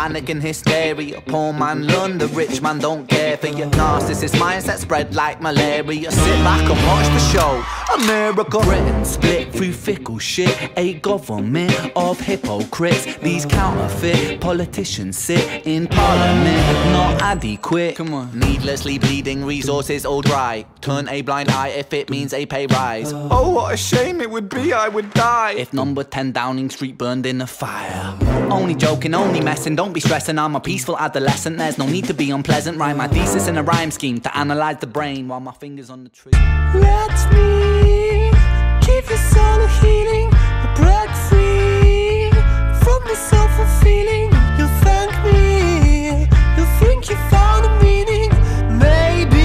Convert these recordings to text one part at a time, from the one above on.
panic and hysteria. Poor man learn, the rich man don't care for your narcissist mindset spread like malaria. Sit back and watch the show. America, Britain split through fickle shit. A government of hypocrites. These counterfeit politicians sit in parliament, not adequate. Come on. Needlessly bleeding, resources all dry. Turn a blind eye if it means a pay rise. Oh, what a shame it would be, I would die if number 10 Downing Street burned in a fire. Only joking, only messing, don't be stressing. I'm a peaceful adolescent, there's no need to be unpleasant. Write my thesis in a rhyme scheme to analyze the brain while my fingers on the tree. Let me give your soul a healing, a break free from the self-fulfilling. You'll thank me, you'll think you found a meaning, maybe.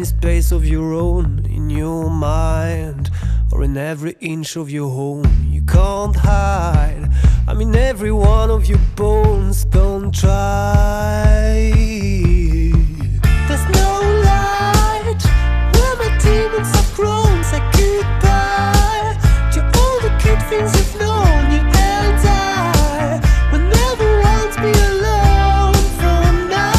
Space of your own in your mind, or in every inch of your home. You can't hide, I'm in every one of your bones. Don't try. There's no light where my demons have grown. Say goodbye to all the good things you've known. You and I will never want to be alone from now.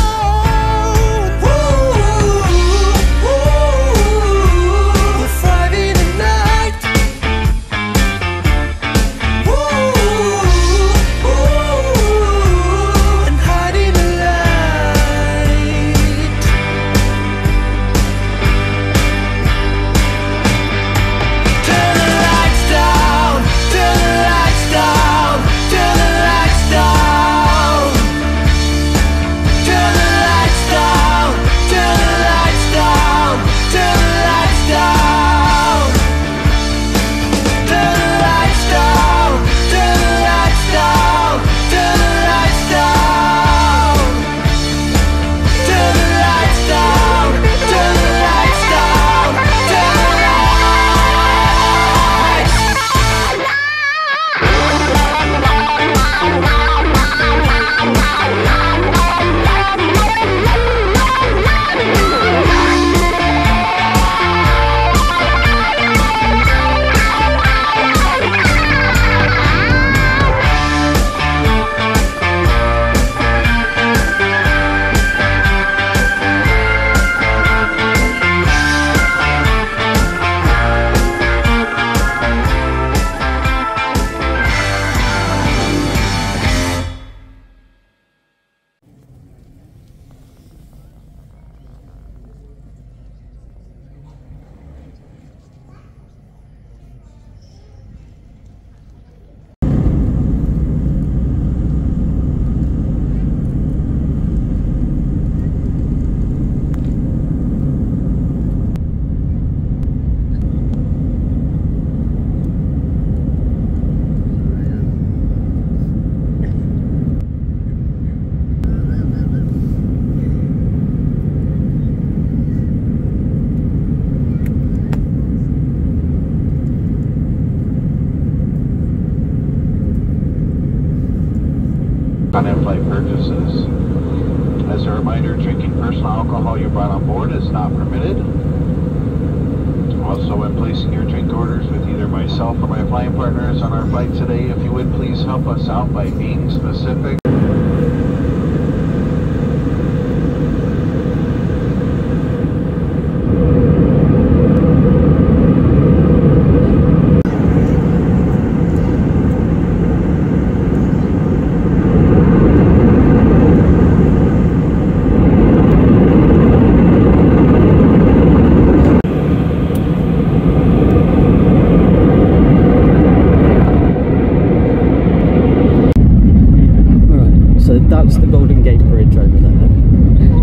On in-flight purchases. As a reminder, drinking personal alcohol you brought on board is not permitted. Also, when placing your drink orders with either myself or my flying partners on our flight today, if you would please help us out by being specific. That's the Golden Gate Bridge over there.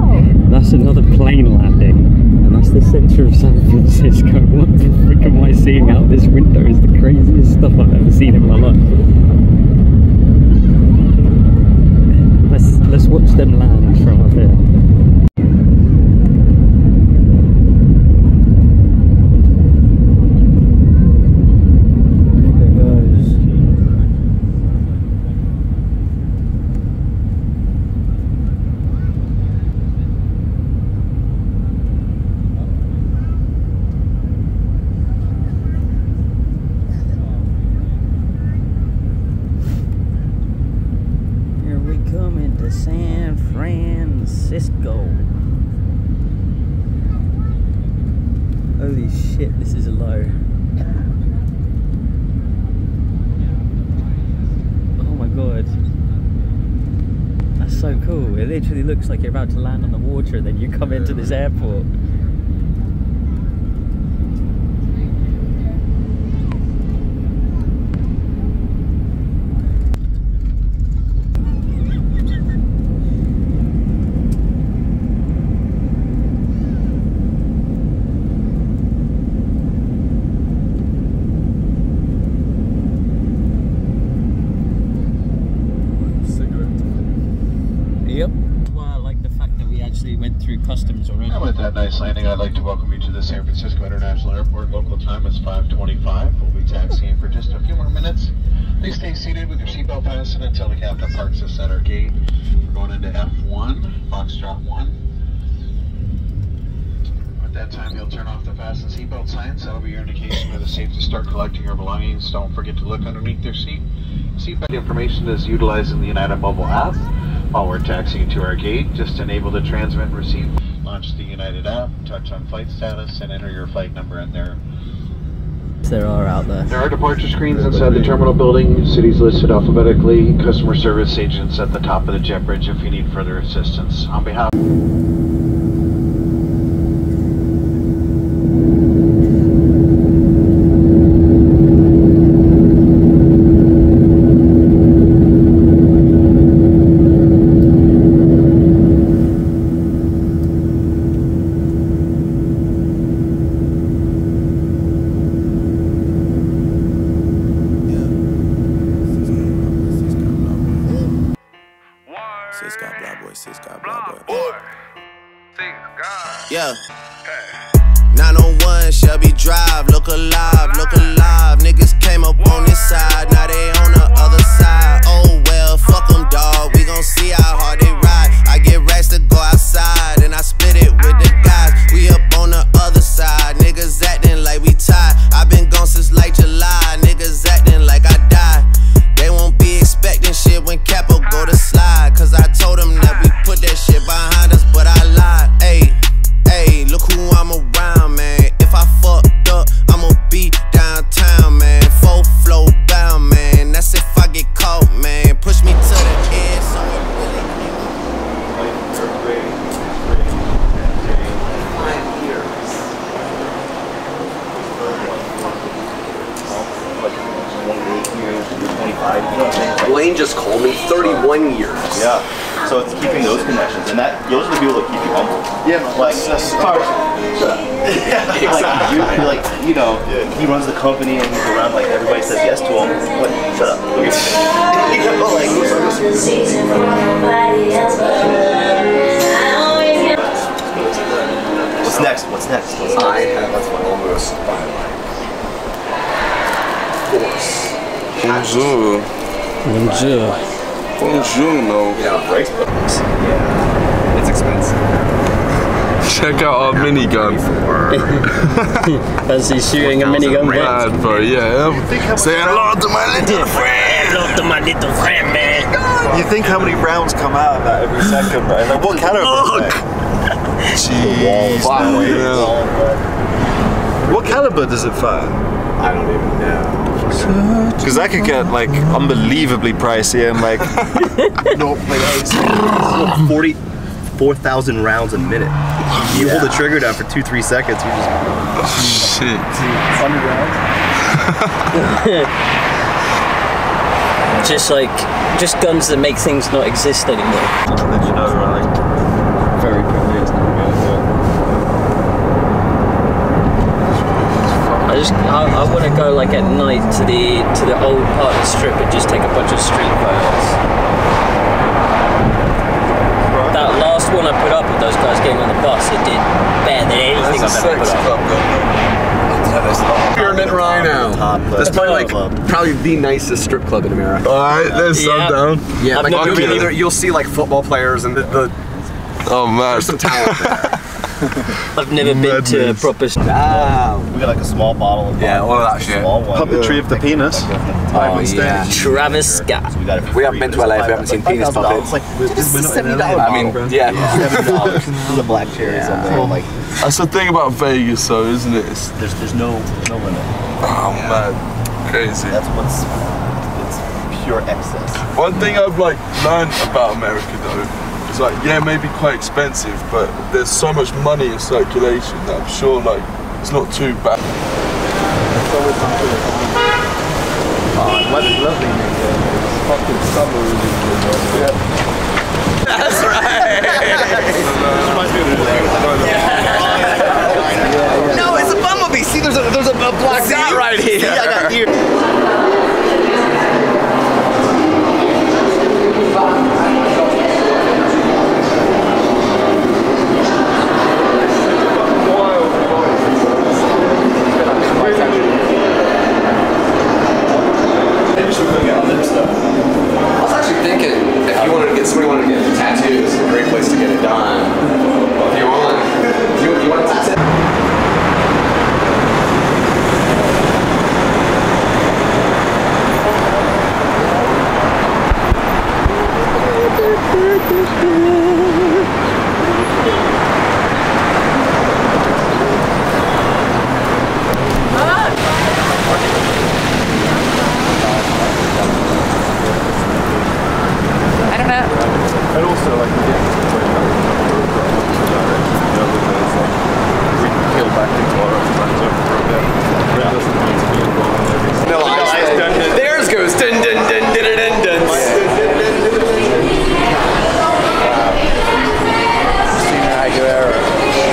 Oh. That's another plane landing, and That's the centre of San Francisco. What the frick am I seeing out this window? Is the craziest stuff I've ever seen in my life. Let's watch them land from up here. San Francisco. Holy shit, this is low. Oh my god. That's so cool. It literally looks like you're about to land on the water and then you come into this airport. Yep. Well, I like the fact that we actually went through customs already. And with that nice landing, I'd like to welcome you to the San Francisco International Airport. Local time is 5:25. We'll be taxiing for just a few more minutes. Please stay seated with your seatbelt fastened until the captain parks us at our gate. We're going into F1, Foxtrot 1. At that time, you'll turn off the fasten seatbelt signs. That'll be your indication that it's safe to start collecting your belongings. Don't forget to look underneath your seat. Seatbelt information is utilized in the United mobile app. While we're taxiing to our gate, just enable the transmit and receive. Launch the United app, touch on flight status, and enter your flight number in there. There are out there. There are departure screens inside the terminal building. Cities listed alphabetically. Customer service agents at the top of the jet bridge if you need further assistance. On behalf. Yeah. 901 Shelby Drive, look alive, niggas came up on this side, now they on the other side. Oh well, fuck them dawg, we gon' see how hard they ride. I get racks to go outside, and I split it with the guys. We up on the other side, niggas acting like we tied. I been gone since like July, niggas acting like I died. They won't be expecting shit when Capo go to slide, cause I told them that we put that shit behind us, but I lied. Hey, look who I'm around, man. If I fucked up, I'ma be downtown, man. Full flow bound, man. That's if I get caught, man. Push me to the edge, so it really Blaine just called me 31 years. Yeah. So it's keeping those connections, and those are the people that keep you humble. Yeah, like shut up. Yeah, exactly. Like you know, he runs the company and he's around like everybody says yes to him. But shut up. You know, like, what's next? What's next? I have almost force. Bonjour. Bonjour. Bonjour, no. Yeah, it's expensive. Check out our minigun. Fancy shooting a minigun, Mad, bro, yeah. Say hello to my little friend. Hello to my little friend, man. you think how many rounds come out of that every second, right? Like what caliber? Jeez, what caliber does it fire? I don't even know. Because that could get like unbelievably pricey and like no, like it's 44,000 rounds a minute. You hold the trigger down for 2-3 seconds, you just shit. 100 rounds. just guns that make things not exist anymore. I'll let you know, right? Very probably it's not good. I want to go like at night to the old part of the strip and just take a bunch of street photos. That last one I put up with those guys getting on the bus, it did better than anything I've ever put up. Pyramid right now. That's probably probably the nicest strip club in America. Alright, there's some down. Yeah, like you'll see like football players and oh man, there's some talent there. I've never been to a proper. Wow. We got like a small bottle of all of that shit. Puppetry of the penis. Oh yeah. Travis Scott. So we haven't been to LA if we haven't seen penis puppets. It's $70. I mean, yeah. $7. The black cherries on there. Like, that's the thing about Vegas, though, isn't it? there's no limit. Oh man, crazy. That's it's pure excess. One thing I've like learned about America, though, is like, yeah, maybe quite expensive, but there's so much money in circulation that I'm sure like it's not too bad. Oh, the weather's lovely, nigga. It's fucking summer really good. That's right. No, it's a bumblebee. See, there's a black dot right here. See, I got ear. Somebody wanted to get tattoos, a great place to get it done. If you want a tattoo? And also, like, we can peel back into our own friends over for a bit. Red doesn't need to be involved in everything. No, theirs goes dun dun dun dun dun dun.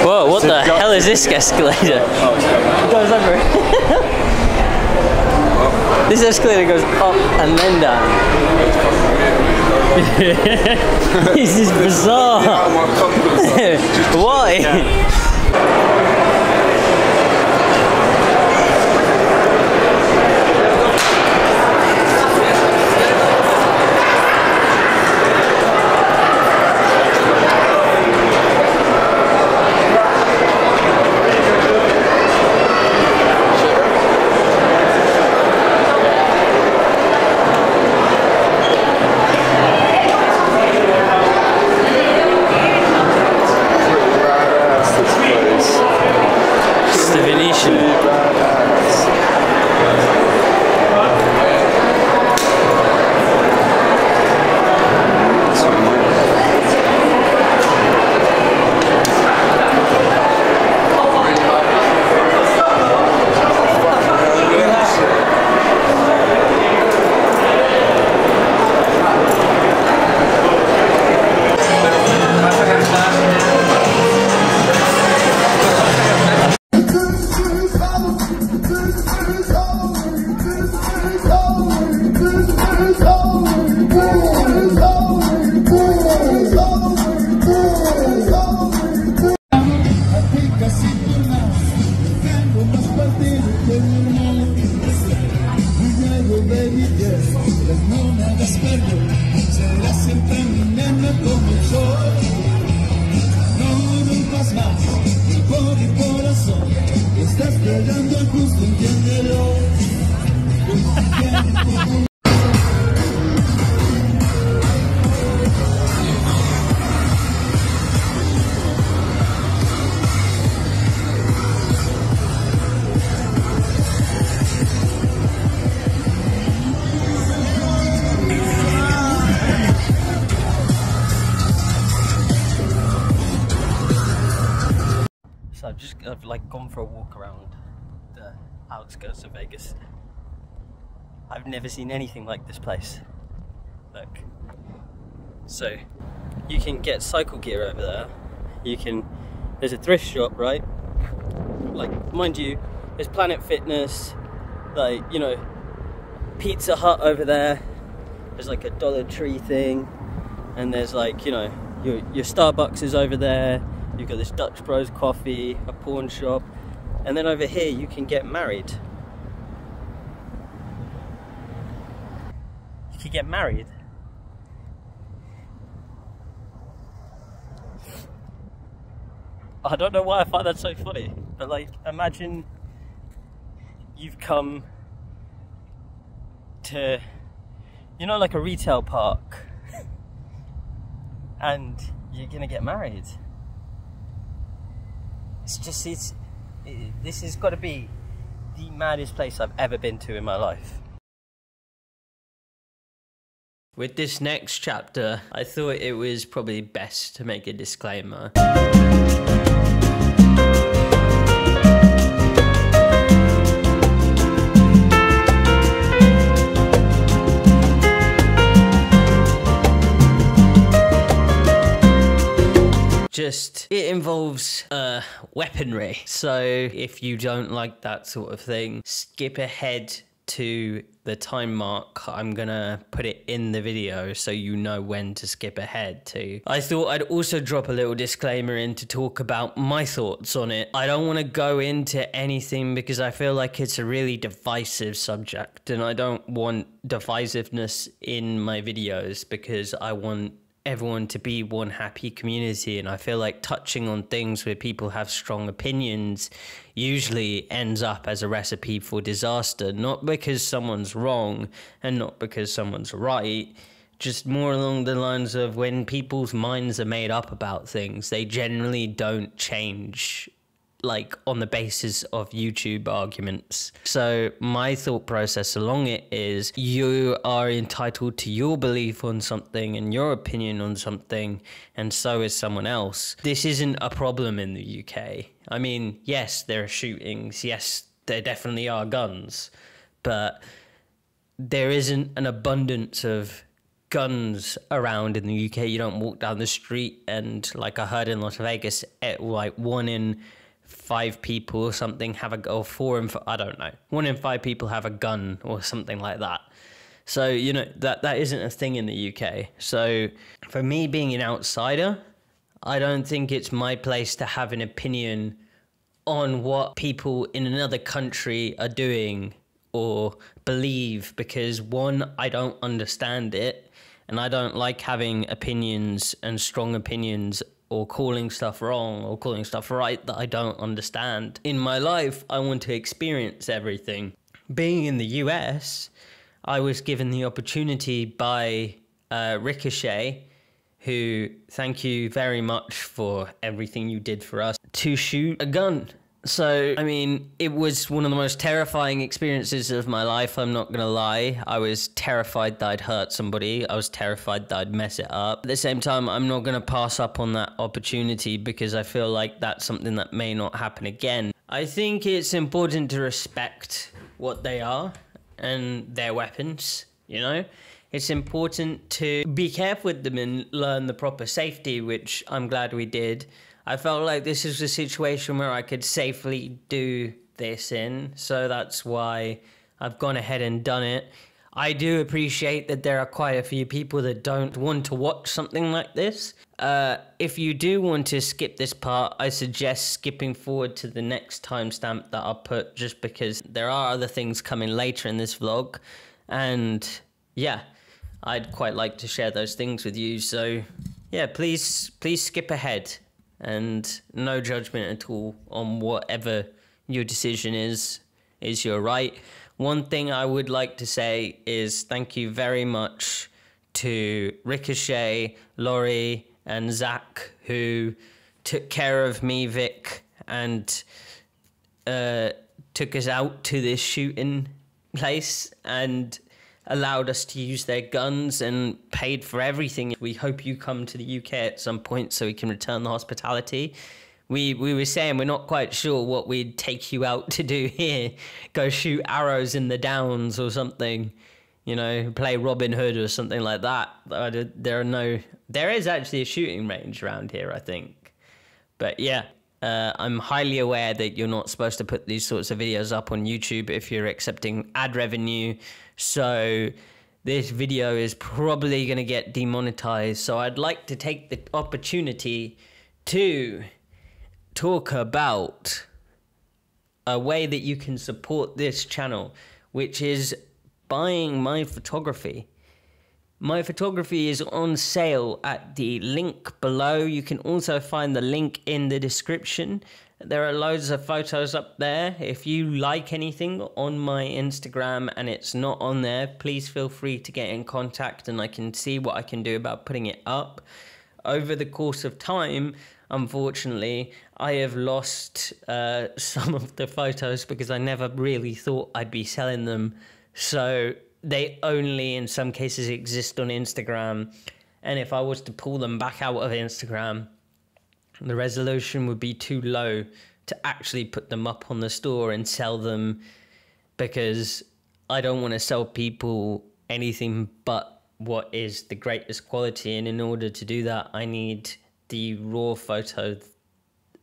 Whoa, what the hell is this escalator? It goes over. This escalator goes up and then down. This is bizarre. Why? So I've like gone for a walk around the outskirts of Vegas. I've never seen anything like this place. Look. So you can get cycle gear over there. There's a thrift shop, right? Like, mind you, There's Planet Fitness, like, you know, Pizza Hut over there. There's like a Dollar Tree thing, and there's like, you know, your Starbucks is over there. You've got this Dutch Bros coffee, a pawn shop, and then over here you can get married. You can get married. I don't know why I find that so funny, but like, imagine you've come to, you know, like a retail park, and you're gonna get married. It's just, this has got to be the maddest place I've ever been to in my life. With this next chapter, I thought it was probably best to make a disclaimer. It involves weaponry, so if you don't like that sort of thing, skip ahead to the time mark. I'm gonna put it in the video so you know when to skip ahead to. I thought I'd also drop a little disclaimer in to talk about my thoughts on it. I don't want to go into anything because I feel like it's a really divisive subject, and I don't want divisiveness in my videos because I want everyone to be one happy community, and I feel like touching on things where people have strong opinions usually ends up as a recipe for disaster, not because someone's wrong and not because someone's right, just more along the lines of when people's minds are made up about things, they generally don't change like on the basis of YouTube arguments. So my thought process along it is you are entitled to your belief on something and your opinion on something, and so is someone else. This isn't a problem in the UK. I mean, yes, there are shootings, yes, there definitely are guns, but there isn't an abundance of guns around in the UK. You don't walk down the street and, like I heard in Las Vegas, like 1 in 5 people or something have a, or 4 in, I don't know, 1 in 5 people have a gun or something like that. So, you know, that isn't a thing in the UK. So for me being an outsider, I don't think it's my place to have an opinion on what people in another country are doing or believe, because one, I don't understand it, and I don't like having opinions and strong opinions or calling stuff wrong or calling stuff right that I don't understand. In my life, I want to experience everything. Being in the US, I was given the opportunity by Ricochet, who, thank you very much for everything you did for us, to shoot a gun. So, I mean, it was one of the most terrifying experiences of my life, I'm not gonna lie. I was terrified that I'd hurt somebody. I was terrified that I'd mess it up. At the same time, I'm not gonna pass up on that opportunity because I feel like that's something that may not happen again. I think it's important to respect what they are and their weapons, you know? It's important to be careful with them and learn the proper safety, which I'm glad we did. I felt like this is a situation where I could safely do this in, so that's why I've gone ahead and done it. I do appreciate that there are quite a few people that don't want to watch something like this. If you do want to skip this part, I suggest skipping forward to the next timestamp that I'll put, just because there are other things coming later in this vlog, and yeah, I'd quite like to share those things with you. So yeah, please skip ahead. And no judgment at all on whatever your decision is your right. One thing I would like to say is thank you very much to Ricochet, Laurie, and Zach, who took care of me, Vic, and took us out to this shooting place and allowed us to use their guns and paid for everything. We hope you come to the UK at some point so we can return the hospitality. We were saying we're not quite sure what we'd take you out to do here. Go shoot arrows in the Downs or something, you know, play Robin Hood or something like that. There is actually a shooting range around here, I think. But yeah, I'm highly aware that you're not supposed to put these sorts of videos up on YouTube if you're accepting ad revenue. So this video is probably going to get demonetized. So I'd like to take the opportunity to talk about a way that you can support this channel, which is buying my photography. My photography is on sale at the link below. You can also find the link in the description. There are loads of photos up there. If you like anything on my Instagram and it's not on there, please feel free to get in contact and I can see what I can do about putting it up. Over the course of time, unfortunately, I have lost some of the photos because I never really thought I'd be selling them. So they only in some cases exist on Instagram, and if I was to pull them back out of Instagram, the resolution would be too low to actually put them up on the store and sell them, because I don't want to sell people anything but what is the greatest quality, and in order to do that I need the raw photo,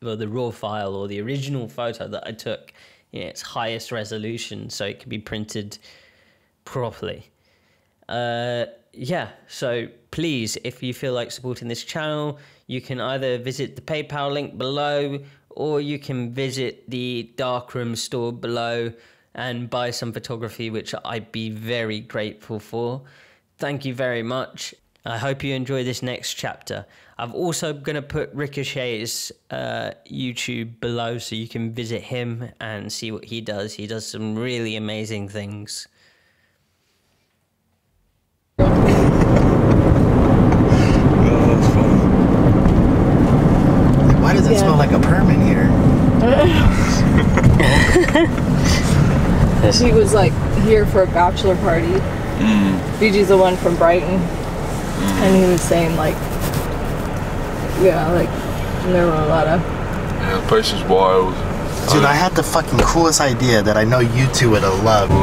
or the raw file, or the original photo that I took in its highest resolution so it can be printed properly. Yeah, so please, if you feel like supporting this channel, you can either visit the PayPal link below, or you can visit the darkroom store below and buy some photography, which I'd be very grateful for. Thank you very much. I hope you enjoy this next chapter. I'm also going to put Ricochet's YouTube below so you can visit him and see what he does. He does some really amazing things. Why does it smell like a perm in here? She was like here for a bachelor party. BG's the one from Brighton. And he was saying like, yeah, like there were a lot of... Yeah, the place is wild. Dude, I had the fucking coolest idea that I know you two would have loved.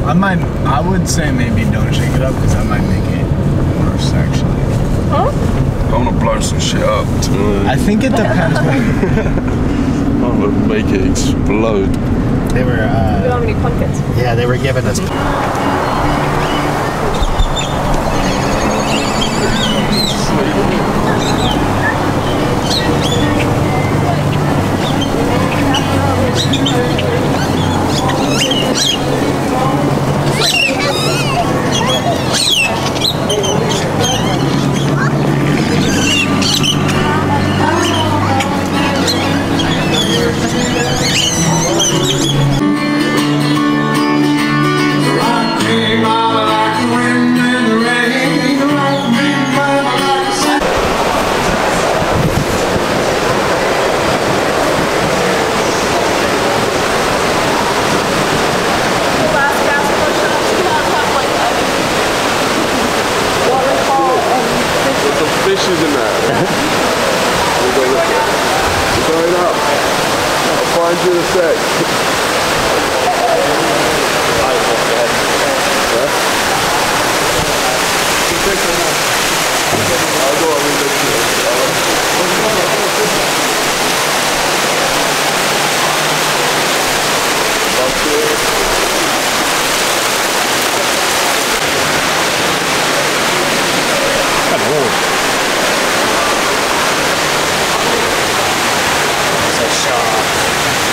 I would say maybe don't shake it up because I might make it worse actually. Huh? I want to blow some shit up tonight. I think it depends. I want to make it explode. They were, we don't have any pumpkins. Yeah, they were giving us... Fishes in there. We'll go look at it. We're going up. I'll find you in a sec. I'll go on and look at it. That's it. Come on.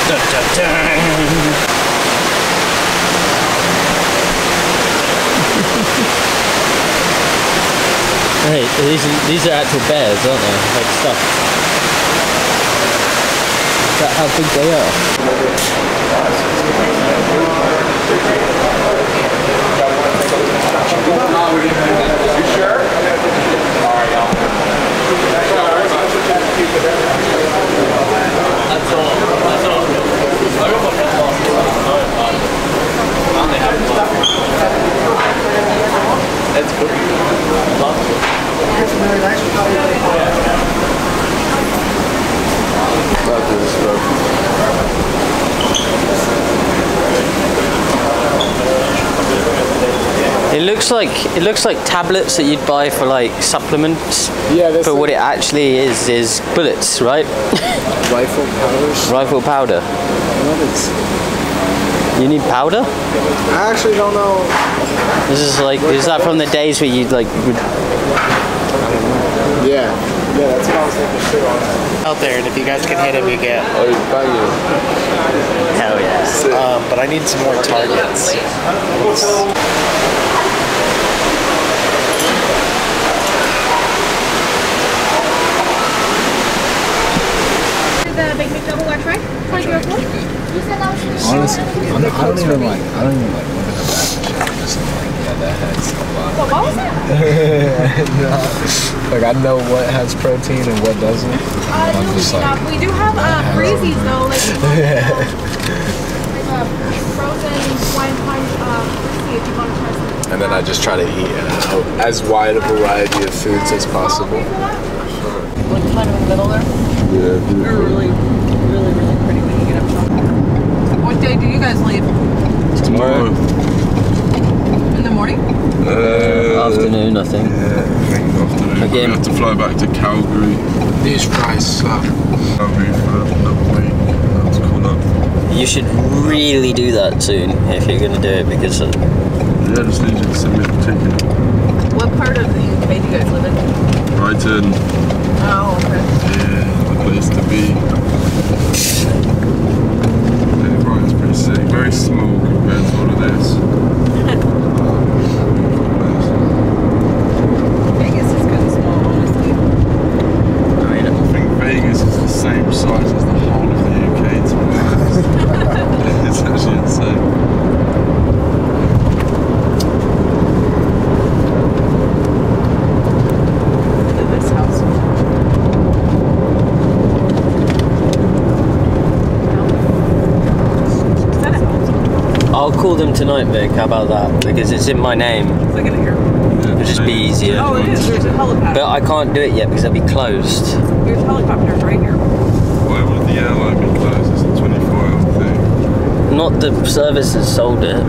Dun, dun, dun. Hey, these are actual bears, aren't they? Like stuff. Is that how big they are? You sure? Alright, y'all. That's all. That's cool. It looks like tablets that you'd buy for like supplements. Yeah, that's but what it actually is bullets, right? Rifle powders. Rifle powder. What is? You need powder? I actually don't know. This is like, is that from the days where you'd like? Yeah, that's what I was thinking too. Out there, and if you guys can hit him, you get. Oh, banging. Hell yeah. But I need some more targets. The Big McDouble watch, right? Honestly, I don't even like look at the back and shit. I'm just like, yeah, that has a lot. What was that? Like I know what has protein and what doesn't. I'm just like, we do have freezies though, like frozen wine punch freezy if you want to try some. and then I just try to eat as wide a variety of foods as possible. Like kind of in the middle there. Yeah. They're really pretty when you get up top. What day do you guys leave? Tomorrow. In the morning? Afternoon, I think. Yeah, afternoon. Again. We have to fly back to Calgary. These fries suck. Calgary for another week. That's cool up. You should really do that soon if you're gonna do it because. Yeah, just need you to send me the ticket. What part of the UK do you guys live in? Brighton. Oh, okay. Yeah, the place to be. Yeah, Brighton's pretty sick. Very small compared to all of this. Vegas is kind of small, honestly. I think Vegas is the same size as the whole of the UK, to be honest. It's actually insane. This house. I'll call them tonight, Vic. How about that? Because it's in my name. It's like in here. It'll just be easier. Oh, it is. There's a helicopter. But I can't do it yet because they'll be closed. There's helicopters right here. Why would the airline be closed? It's a 24-hour thing. Not the service has sold it.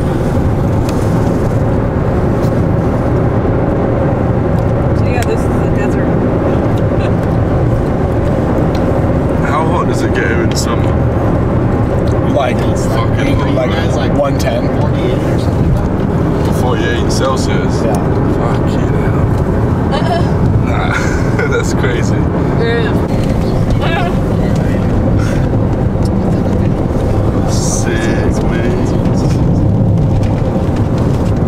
So yeah, this is the desert. How hot does it get here in summer? Like Fucking hot. like 110. 48 or something like that. 48 Celsius? Yeah. Fucking hell. Nah, that's crazy. Sick, man.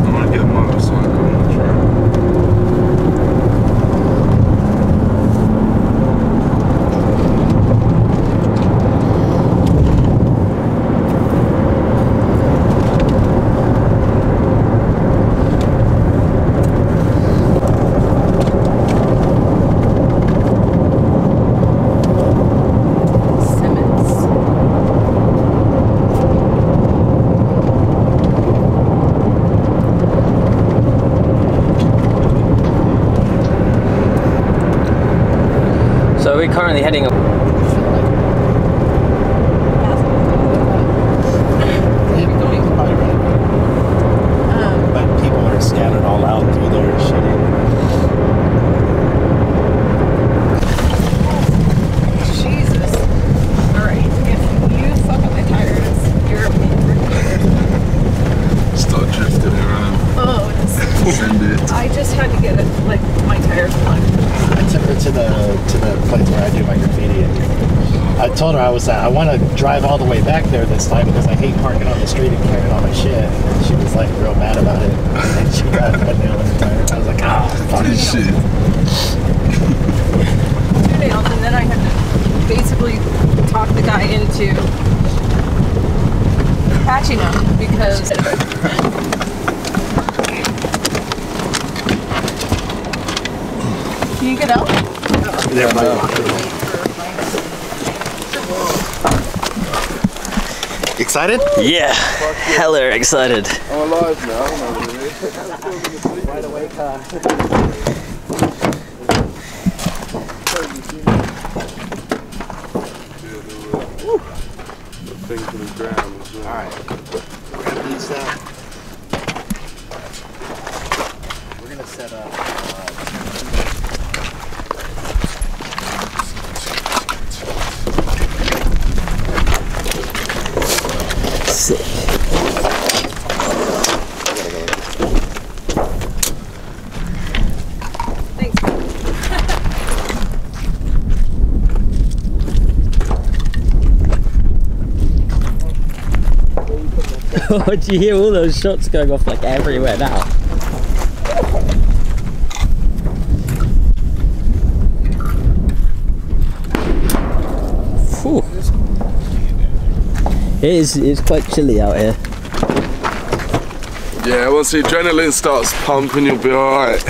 I'm gonna get a motorcycle on the track. So we're currently heading up. But people are scattered all out through their shitty. Jesus. Alright, if you fuck up my tires, you're Start drifting around. Oh, it's... Send it. I just had to get it, like, my tires plugged. I took her to the place where I do my graffiti. I told her I want to drive all the way back there this time because I hate parking on the street and carrying all my shit. And she was like real mad about it. And she got a nail in the tire. I was like, fuck this shit. 2 nails, and then I had to basically talk the guy into patching them because. Can you get out? They're excited? Yeah, hella excited. I'm alive now. Wide awake, The thing from the ground as well. Alright. Grab these God, you hear all those shots going off like everywhere now. Whew. It's quite chilly out here. Yeah, once the adrenaline starts pumping, you'll be alright.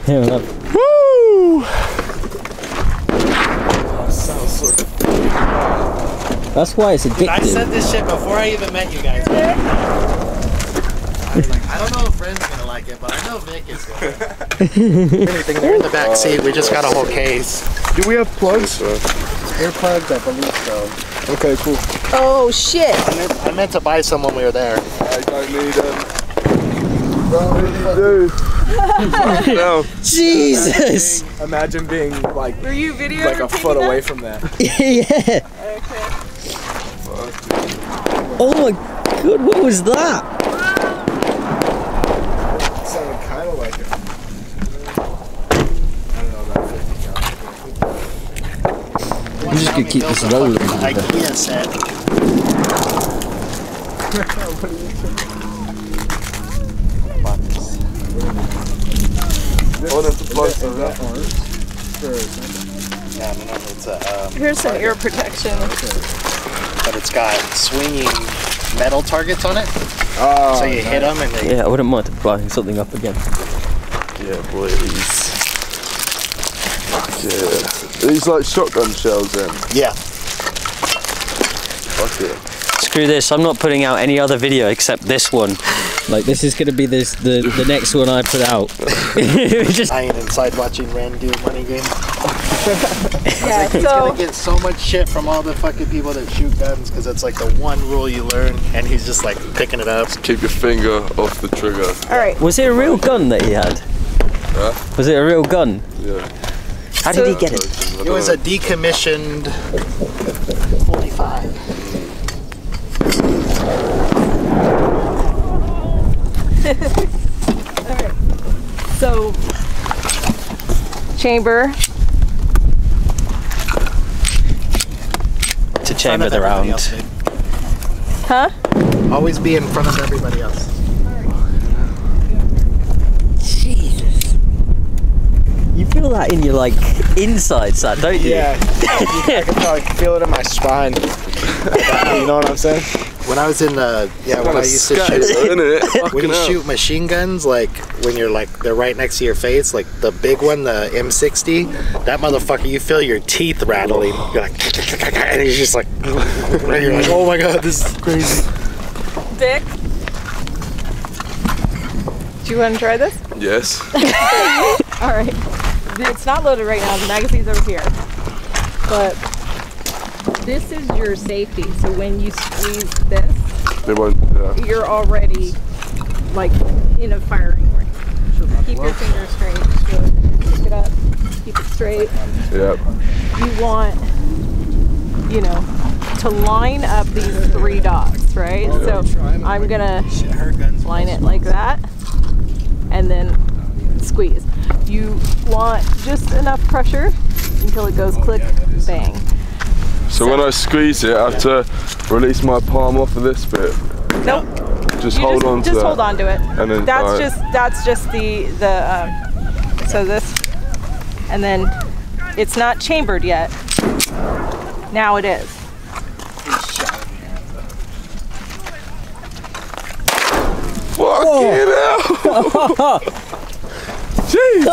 Yeah, well, woo! That's why it's addictive. I said this shit before I even met you guys. I was like, I don't know if Ren's gonna like it, but I know Vic is gonna. Anything, they're in the back seat. We just got a whole case. Do we have plugs? Earplugs, I believe so. Okay, cool. Oh shit! I meant to buy some when we were there. I don't need them. Do. No. Jesus! Imagine being like, were you videoing like a foot away from that. Yeah. Okay. Oh my god, what was that? It sounded kind of like it. I don't know, about 50 I'm just gonna keep this rolling. IKEA set. What if the plugs are that? Yeah, no, it's a. Here's some ear protection. But it's got swinging metal targets on it. Oh, so you hit them and they. Yeah, I wouldn't mind blowing something up again. Yeah, please. Yeah. These like shotgun shells then? Yeah. Fuck it. Screw this, I'm not putting out any other video except this one. Like, this is gonna be the next one I put out. Just lying inside watching Ren do money game. Yeah, He's so gonna get so much shit from all the fucking people that shoot guns because it's like the one rule you learn, and he's just like picking it up. Just keep your finger off the trigger. all right. Was it a real gun that he had? Huh? Was it a real gun? Yeah. How did he get it? It was a decommissioned 45. Alright. So chamber To chamber the round. huh? Always be in front of everybody else. Jesus. You feel that in your like insides, that, don't you? Yeah, I can probably feel it in my spine. You know what I'm saying? When I was in the when I used to shoot, when you shoot machine guns, like when you're like they're right next to your face, like the big one, the M60, that motherfucker, you feel your teeth rattling. You're like, and you're just like, and you're like, oh my god, this is crazy. Dick, do you want to try this? Yes. All right. It's not loaded right now. The magazine's over here, but this is your safety. So when you squeeze this, They won't. you're already like in a firing range. Keep your fingers straight. Good. Pick it up. Keep it straight. Yep. You want, you know, to line up these 3 dots, right? So I'm gonna line it like that, and then squeeze. You want just enough pressure until it goes click, bang. So when I squeeze it, I have to release my palm off of this bit. Nope. Just hold on to it. Just hold on to it. And then that's just the so this, and then it's not chambered yet. Now it is. Fucking hell! Jeez!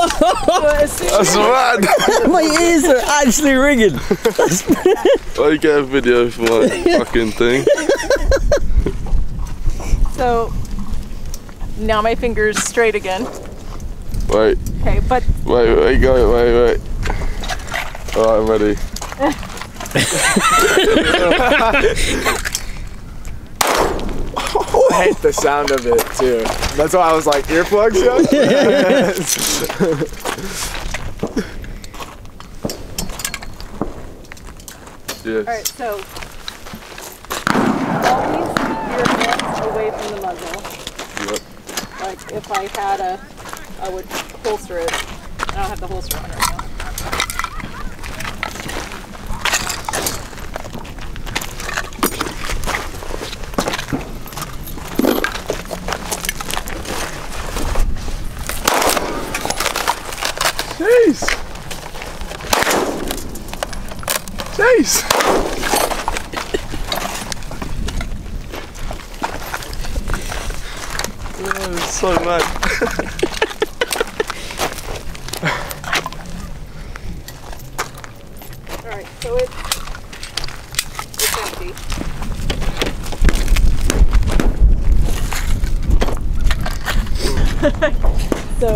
That's mad! My ears are actually ringing. I get a video for my fucking thing. So now my finger's straight again. Wait. Okay, but Wait, wait. Alright, I'm ready. I hate the sound of it too. That's why I was like, earplugs, yo? Yes. alright, so always keep your hands away from the muzzle. Yep. Like if I had I would holster it. I don't have the holster on right now. face! Oh, it's so mad. Alright, so it's empty. So,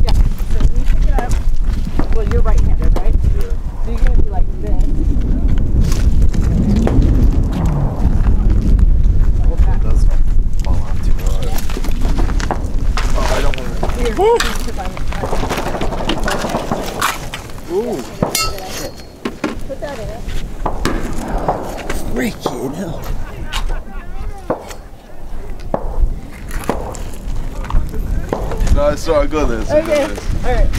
yeah, so when you pick it up, well, you're right-handed, right? Yeah. So you're going to be like this. It does fall off too much. Oh, I don't want to. Here, Woo! Ooh. Put that in it. Freaking hell. No, it's alright, I got this. Okay, alright.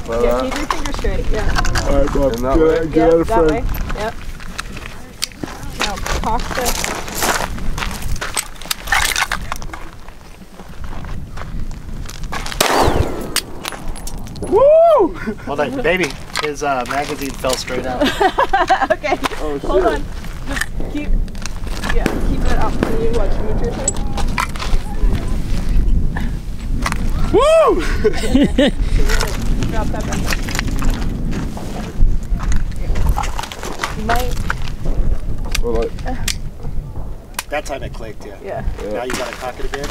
Well, Yeah, keep your fingers straight, yeah. Alright, Bob, get out of that frame. way, yep. Now, cock the... Woo! Hold on, baby. His magazine fell straight out. Okay, oh, hold on. Just keep it up. Can you watch move your side? Woo! Drop that back. You might. Well, like, That time it clicked, yeah. Yeah. Now you gotta cock it again.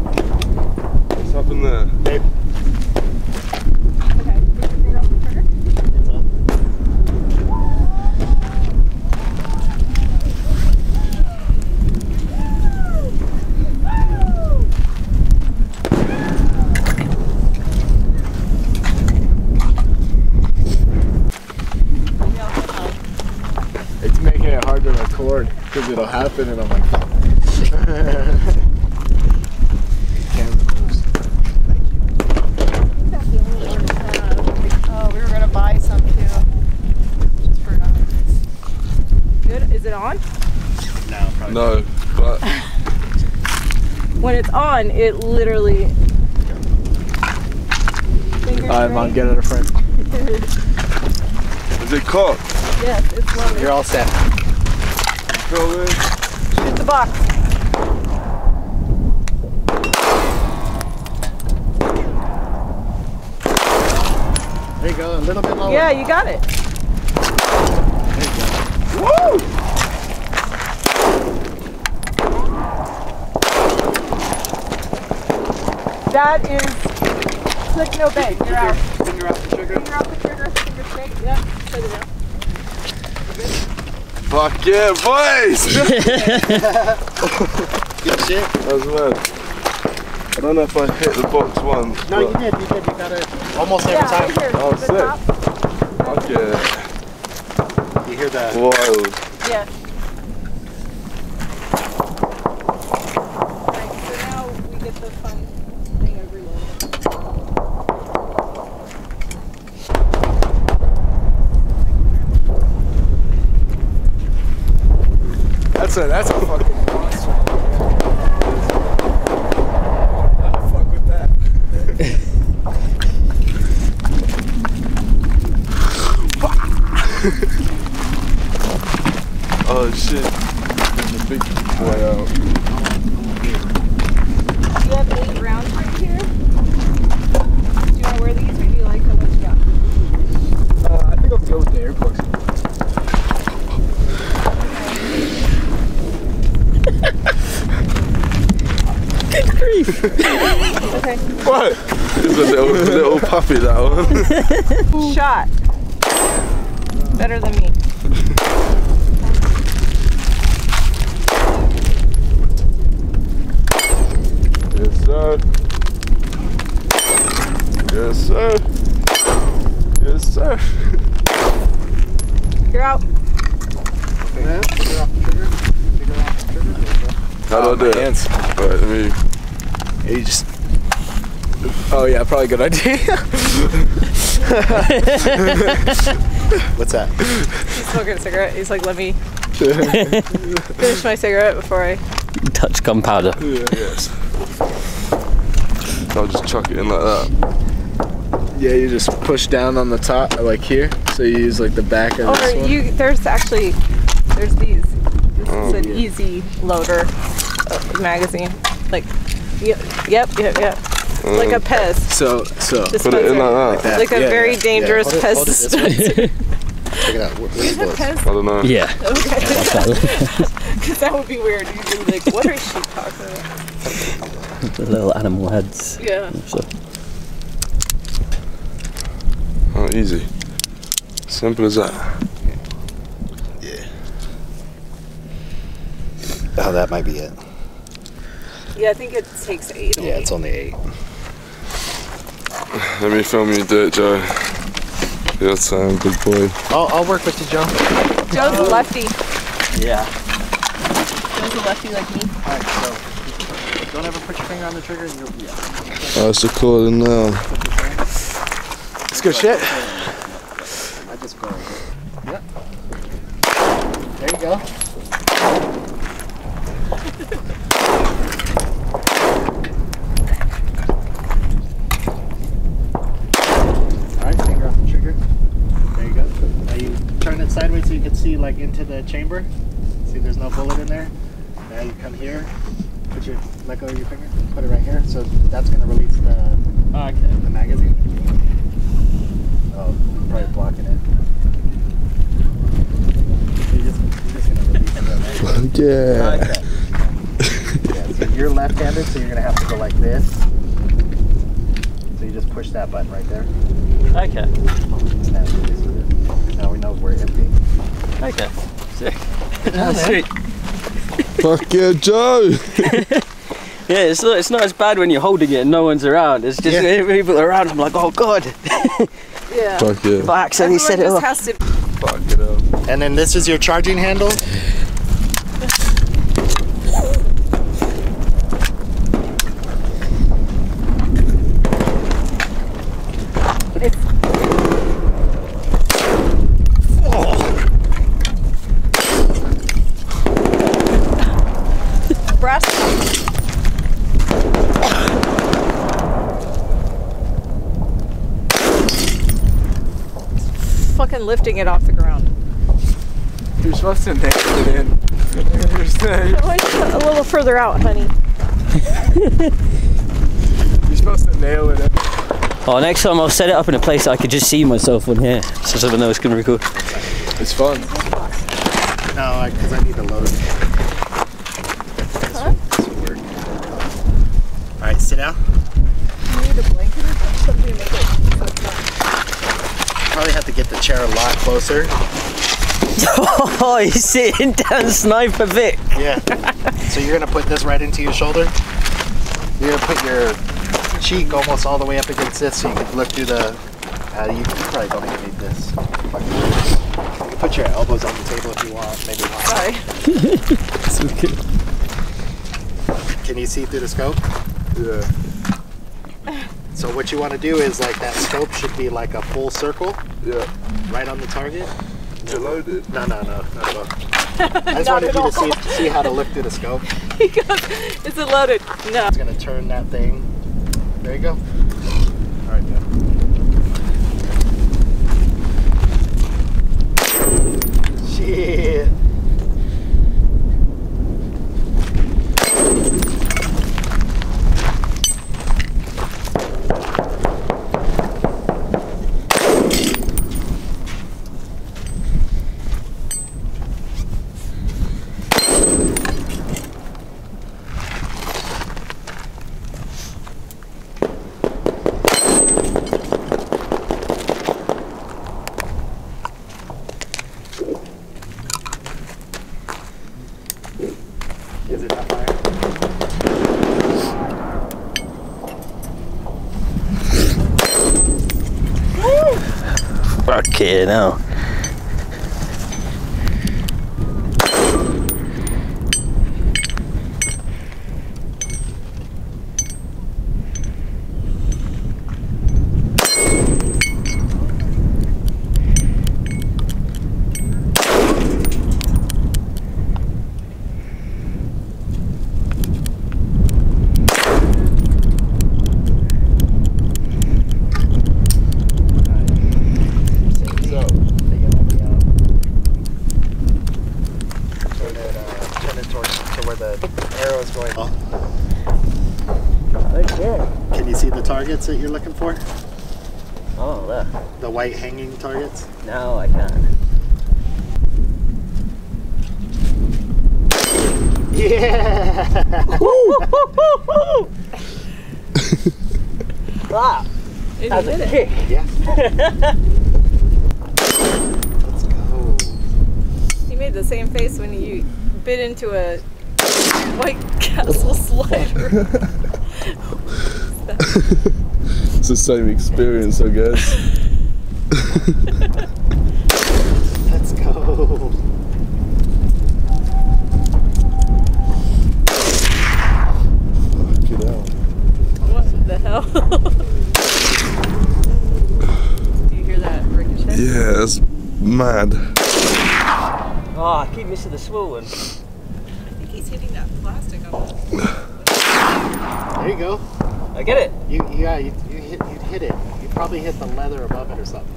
what's happened there? Babe. Okay, put your finger off the trigger. It's up. It's making it hard to record because it'll happen and I'm like, fuck. Camera moves. Oh, we were gonna buy some too. Just forgot. Good. Is it on? No, probably No, but When it's on, it literally. Alright, Mom, get out of frame. is it cocked? Yes, it's loaded. You're all set. Go in. Shoot the box. There you go, a little bit lower. Yeah, you got it. There you go. Woo! That is click no bang. You're out. Finger off the trigger. Finger off the trigger. Finger straight. Yep. Set it down. Fuck yeah, boys! Good shit. That was mad. I don't know if I hit the box once. No, you did. You got it almost every time. Right here. Oh, The sick. top. Fuck yeah. You hear that? Wild. Yeah. Alright, so now we get the fun thing of reloading. That's a fucking monster. Fuck with that. Oh shit. There's a big boy out. You have 8 rounds right here. Do you want to wear these or do you like what you got? I think I'll go with the AirPods. Good grief! Okay. What? It's a little puppy, that one. Shot. Better than me. Yes, sir. Yes, sir. Yes, sir. You're out. Yeah, finger off the trigger. Finger off the trigger. There you go. How do I do it? Hands. Alright, let me. Yeah, you just. Oh yeah, probably a good idea. What's that? He's smoking a cigarette. He's like, let me Finish my cigarette before I touch gunpowder. Yeah, yes. I'll just chuck it in like that. Yeah, you just push down on the top, like here. So you use like the back of this one. There's these. This is an easy loader magazine. Like, yep. Like a Pez. So put it in like that. Like a very dangerous Pez dispenser. Check it out. Where's the I don't know. Yeah. Okay. Because that would be weird. You'd be like, what is she talking about? The little animal heads. Yeah. So. Oh, easy. Simple as that. Yeah. Oh, that might be it. Yeah, I think it takes 8. Yeah, it's only 8. Let me film you do it, Joe. You're a good boy. I'll work with you, Joe. Joe's a lefty. Yeah. Joe's a lefty like me. Alright, so don't ever put your finger on the trigger. Oh, it's recording now. It's good shit. I just go right here. Yep. There you go. Alright, finger off the trigger. There you go. Now you turn it sideways so you can see like into the chamber. See there's no bullet in there. Now you come here, let go of your finger, put it right here. So that's gonna release the magazine. Oh, probably blocking it. So you're just gonna release it. Yeah. Okay. Yeah, so you're left-handed, so you're gonna have to go like this. So you just push that button right there. Okay. Now we know we're empty. Okay. Sick. That's sweet. Fuck yeah, Joe! Yeah, it's not as bad when you're holding it and no one's around. It's just people around. I'm like, oh god. Yeah. Fuck yeah. If I accidentally set it off. Fuck it up. And then this is your charging handle. Brass. Fucking lifting it off the ground. You're supposed to nail it in. A little further out, honey. You're supposed to nail it in. Oh, next time I'll set it up in a place I could just see myself on here, so someone knows it's gonna record. It's fun. No, because I need to load it. Huh? This will work. Alright, sit down. You need a blanket or something to make it so it's not. Probably have to get the chair a lot closer. Oh, he's sitting down Sniper Vic. Yeah. So you're gonna put this right into your shoulder. You're gonna put your cheek almost all the way up against this so you can look through the... you probably don't even need this. You can put your elbows on the table if you want. Maybe not. Sorry. It's okay. Can you see through the scope? Yeah. So what you want to do is like that scope should be like a full circle. Yeah. Right on the target. Is it loaded? No, not at all. I just wanted you to see how to look through the scope. He goes, is it loaded? No. It's gonna turn that thing. There you go. All right, Joe. Shit. Is it on fire? Okay, now. where the arrow is going. Okay. Can you see the targets that you're looking for? Oh, there. The white hanging targets? Now I can. Yeah! Wow. That's a kick. Yeah. Let's go. You made the same face when you bit into a White Castle slider. It's the same experience, I guess. Let's go. Get out. What the hell? Do you hear that ricochet? Yeah, that's mad. Oh, I keep missing the small one. I think he's hitting that plastic on the... There you go. I get it. You hit it. You probably hit the leather above it or something.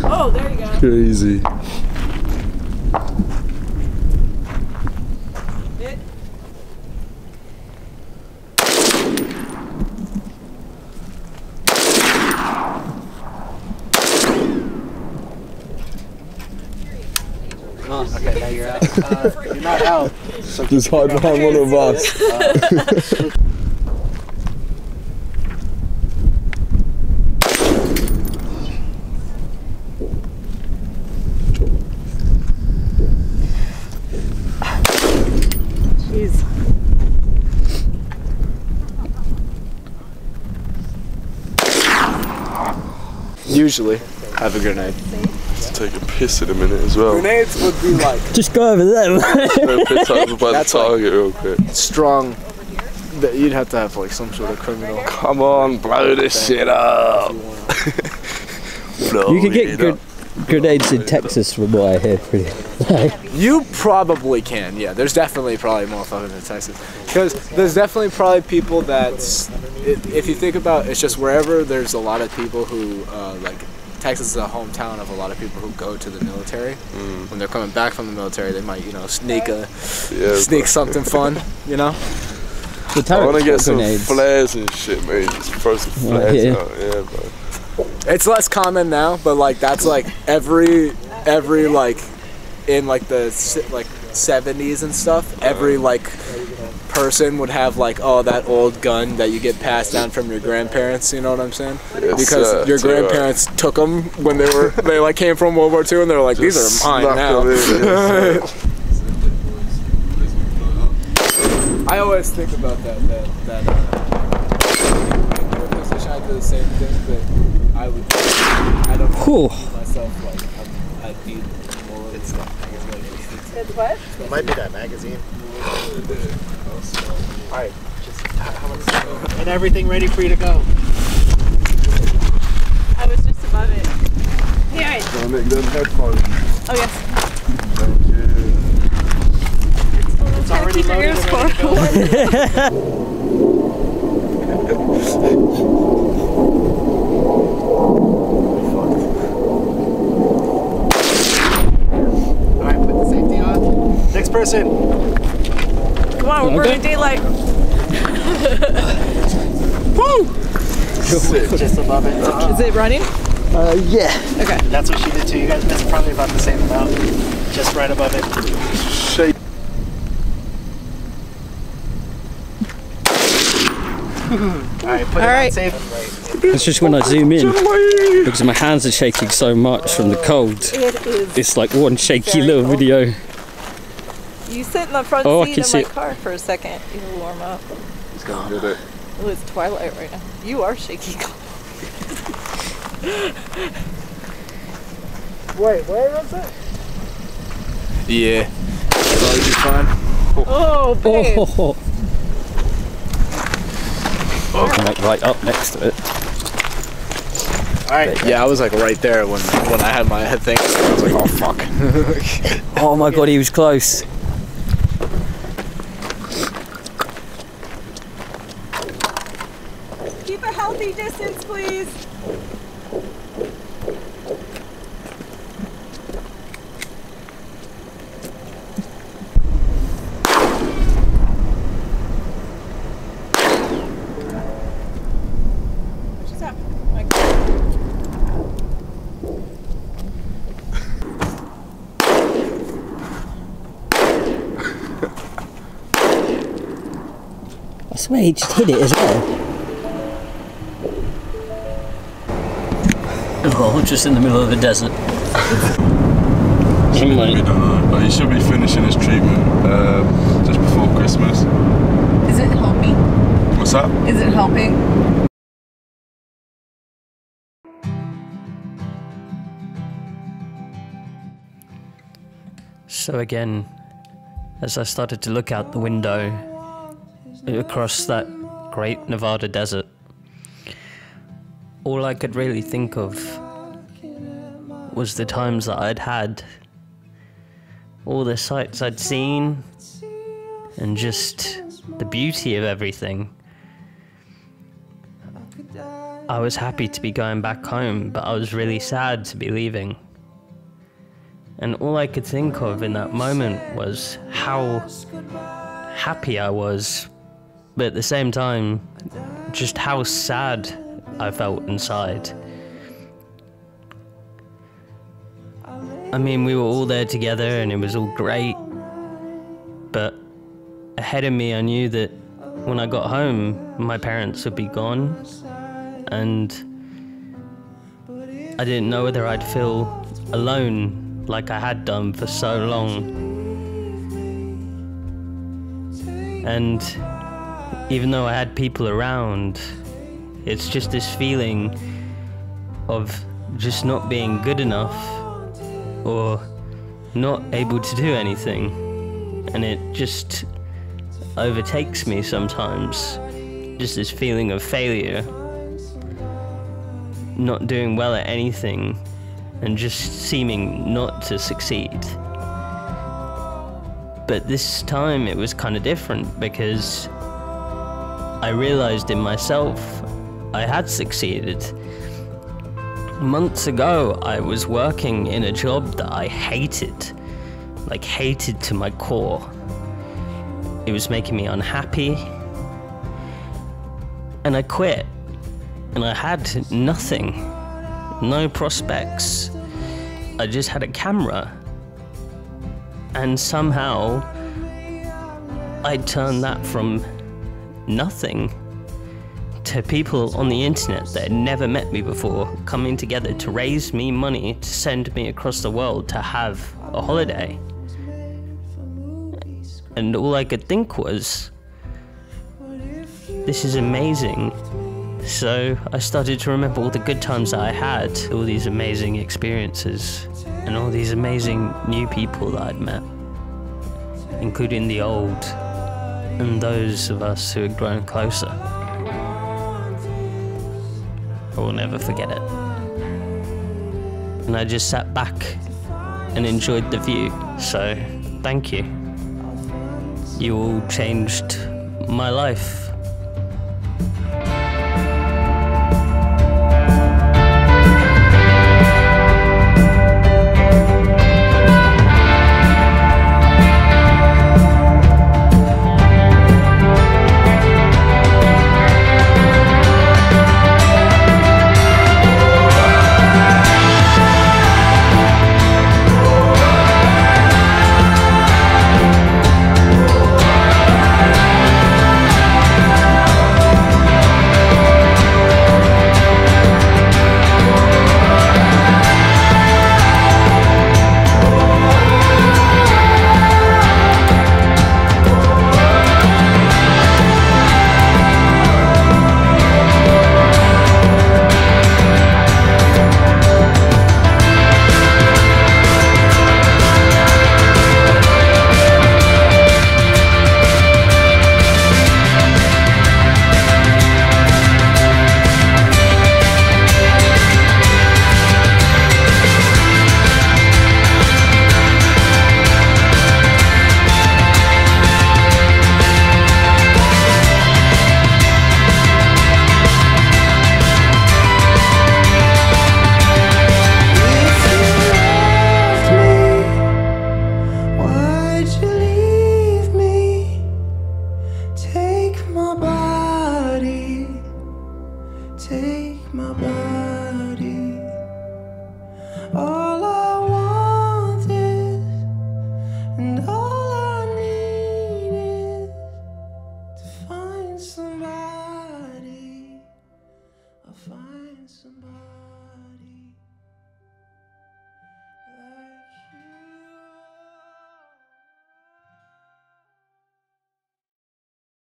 Oh, there you go. Crazy. Hit. Oh, okay, now you're out. You're not out. So just hide behind one of us. Jeez. Usually, have a grenade. Take a piss in a minute as well. Grenades would be like just go over there. Go piss over by the target real quick. strong. You'd have to have like some sort of criminal. Come on, blow this shit up. You can get grenades in Texas from what I hear. Pretty. You probably can, yeah. There's definitely probably motherfuckers in Texas. Because there's definitely probably people that's, if you think about it's just wherever there's a lot of people who, like, Texas is a hometown of a lot of people who go to the military. When they're coming back from the military, they might, you know, sneak something fun, you know? I want to get some flares and shit, man. Just throw some flares out, yeah, bro. It's less common now, but like that's like every like in like the like 70s and stuff, every like person would have like, oh, that old gun that you get passed down from your grandparents, you know what I'm saying? Yes, because your grandparents took them when they like came from World War II and they were like, these are mine now. I always think about that I do the same thing, but I don't know myself like I'd be more it's It's what? It might be that magazine. Alright, just and everything ready for you to go. I was just above it. Yeah. Can I make them headphones? Oh yes. Thank you. It's already loaded and ready to go. Alright, put the safety on. Next person. Come on, we're burning daylight. Woo! Just above it. Is it running? Yeah. Okay. That's what she did too. You guys missed probably about the same amount. Just right above it. Shake. Alright, put it on safe. It's just when I zoom in, because my hands are shaking so much from the cold. It is. It's like one shaky little cold. video. You sit in the front seat of my car for a second. You'll warm up. He's gonna get it. Oh, it's twilight right now. You are shaky. Wait, where was it? Yeah. That'll be fun. Oh, babe. I'm like right up next to it. Alright. Yeah, I was like right there when I had my head thing. I was like, oh fuck. Oh my god, he was close. Keep a healthy distance, please. Somebody just hit it as well. Oh, just in the middle of the desert. We don't know, but he should be finishing his treatment just before Christmas. Is it helping? What's that? Is it helping? So again, as I started to look out the window across that great Nevada desert, all I could really think of was the times that I'd had, all the sights I'd seen, and just the beauty of everything. I was happy to be going back home, but I was really sad to be leaving. And all I could think of in that moment was how happy I was, but at the same time, just how sad I felt inside. I mean, we were all there together and it was all great, but ahead of me I knew that when I got home, my parents would be gone, and I didn't know whether I'd feel alone like I had done for so long. And even though I had people around, it's just this feeling of just not being good enough or not able to do anything, and it just overtakes me sometimes, just this feeling of failure, not doing well at anything and just seeming not to succeed. But this time it was kind of different, because I realized in myself I had succeeded. Months ago I was working in a job that I hated, like hated to my core. It was making me unhappy, and I quit, and I had nothing, no prospects. I just had a camera, and somehow I turned that from nothing to people on the internet that had never met me before coming together to raise me money to send me across the world to have a holiday. And all I could think was, this is amazing. So I started to remember all the good times that I had, all these amazing experiences, and all these amazing new people that I'd met, including the old and those of us who had grown closer. I will never forget it. And I just sat back and enjoyed the view, so thank you. You all changed my life